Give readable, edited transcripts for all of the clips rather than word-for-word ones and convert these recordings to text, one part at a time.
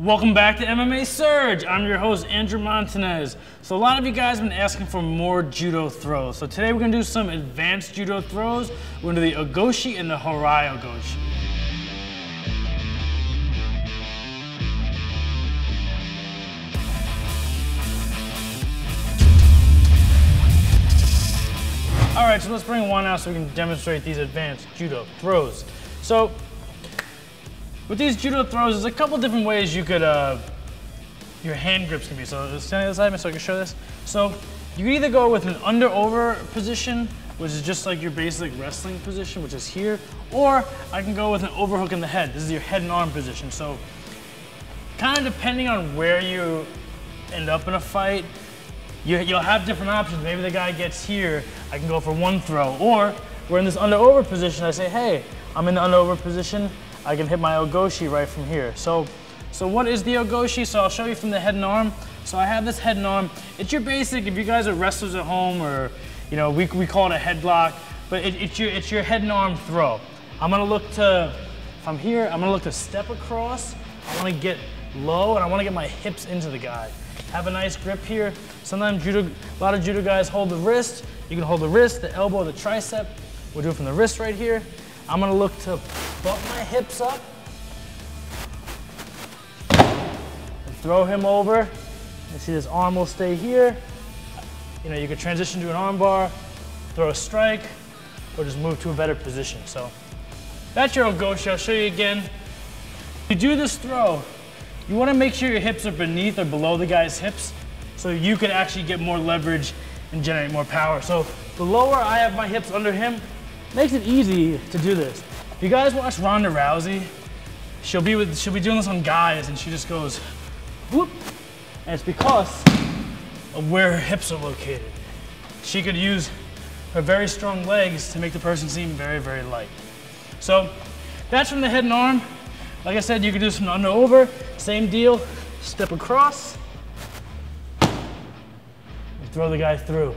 Welcome back to MMA Surge. I'm your host, Andrew Montanez. So a lot of you guys have been asking for more judo throws. So today we're gonna do some advanced judo throws. We're gonna do the ogoshi and the harai ogoshi. All right, so let's bring one out so we can demonstrate these advanced judo throws. So with these judo throws, there's a couple different ways you could, your hand grips can be. So stand on the side so I can show this. So you can either go with an under-over position, which is just like your basic wrestling position, which is here, or I can go with an overhook in the head. This is your head and arm position. So kind of depending on where you end up in a fight, you'll have different options. Maybe the guy gets here, I can go for one throw, or we're in this under-over position, I say, hey, I'm in the under-over position, I can hit my ogoshi right from here. So what is the ogoshi? So I'll show you from the head and arm. So I have this head and arm. It's your basic, if you guys are wrestlers at home, or we call it a headlock, but it's your head and arm throw. I'm gonna look to, if I'm here, I'm gonna look to step across. I wanna get low and I wanna get my hips into the guy. Have a nice grip here. Sometimes a lot of judo guys hold the wrist. You can hold the wrist, the elbow, the tricep. We'll do it from the wrist right here. I'm gonna look to bump my hips up and throw him over. You see this arm will stay here. You could transition to an arm bar, throw a strike, or just move to a better position. So that's your ogoshi. I'll show you again. To do this throw, you wanna make sure your hips are beneath or below the guy's hips so you can actually get more leverage and generate more power. So the lower I have my hips under him, makes it easy to do this. If you guys watch Ronda Rousey, she'll be doing this on guys and she just goes, whoop, and it's because of where her hips are located. She could use her very strong legs to make the person seem very, very light. So that's from the head and arm. Like I said, you can do this from under over, same deal, step across, and throw the guy through.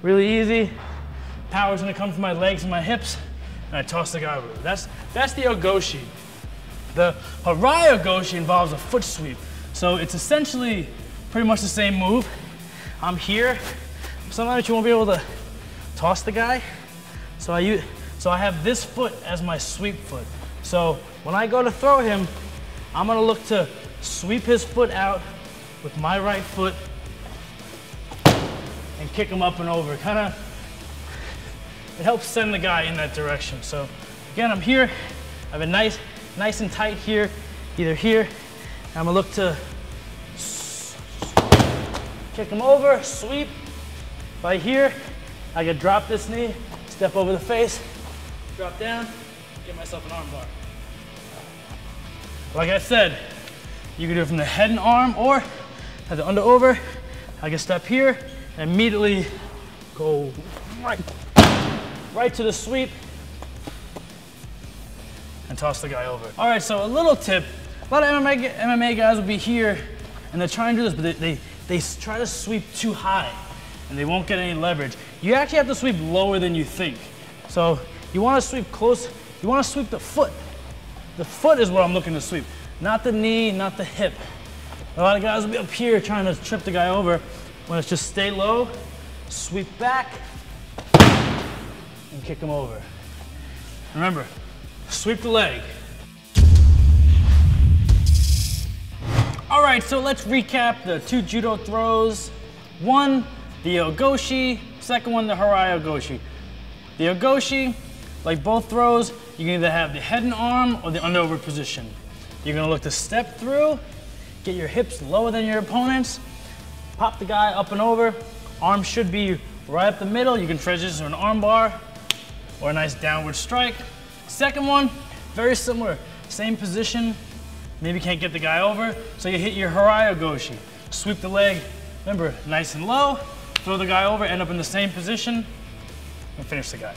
Really easy. Power's gonna come from my legs and my hips, and I toss the guy over. That's the ogoshi. The harai ogoshi involves a foot sweep. So it's essentially pretty much the same move. I'm here. Sometimes you won't be able to toss the guy. So I have this foot as my sweep foot. So when I go to throw him, I'm gonna look to sweep his foot out with my right foot and kick him up and over. It helps send the guy in that direction. So again, I'm here, I have a nice and tight here, either here, and I'm gonna look to kick him over, sweep. Right here, I can drop this knee, step over the face, drop down, get myself an arm bar. Like I said, you can do it from the head and arm, or at the under over, I can step here and immediately go right to the sweep and toss the guy over. All right, so a little tip. A lot of MMA guys will be here and they're trying to do this, but they try to sweep too high and they won't get any leverage. You actually have to sweep lower than you think. So you wanna sweep close, you wanna sweep the foot. The foot is what I'm looking to sweep, not the knee, not the hip. A lot of guys will be up here trying to trip the guy over when it's just stay low, sweep back, and kick him over. Remember, sweep the leg. All right, so let's recap the two judo throws. One, the ogoshi, second one, the harai ogoshi. The ogoshi, like both throws, you can either have the head and arm or the under-over position. You're gonna look to step through, get your hips lower than your opponent's, pop the guy up and over. Arm should be right up the middle. You can transition to an arm bar or a nice downward strike. Second one, very similar, same position. Maybe can't get the guy over, so you hit your harai ogoshi. Sweep the leg, remember, nice and low, throw the guy over, end up in the same position, and finish the guy.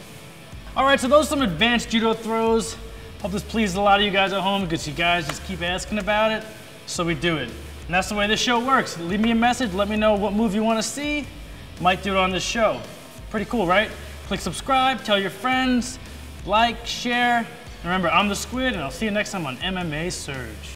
All right, so those are some advanced judo throws. Hope this pleased a lot of you guys at home because you guys just keep asking about it, so we do it. And that's the way this show works. Leave me a message, let me know what move you want to see. Might do it on this show. Pretty cool, right? Click subscribe, tell your friends, like, share. And remember, I'm the Squid, and I'll see you next time on MMA Surge.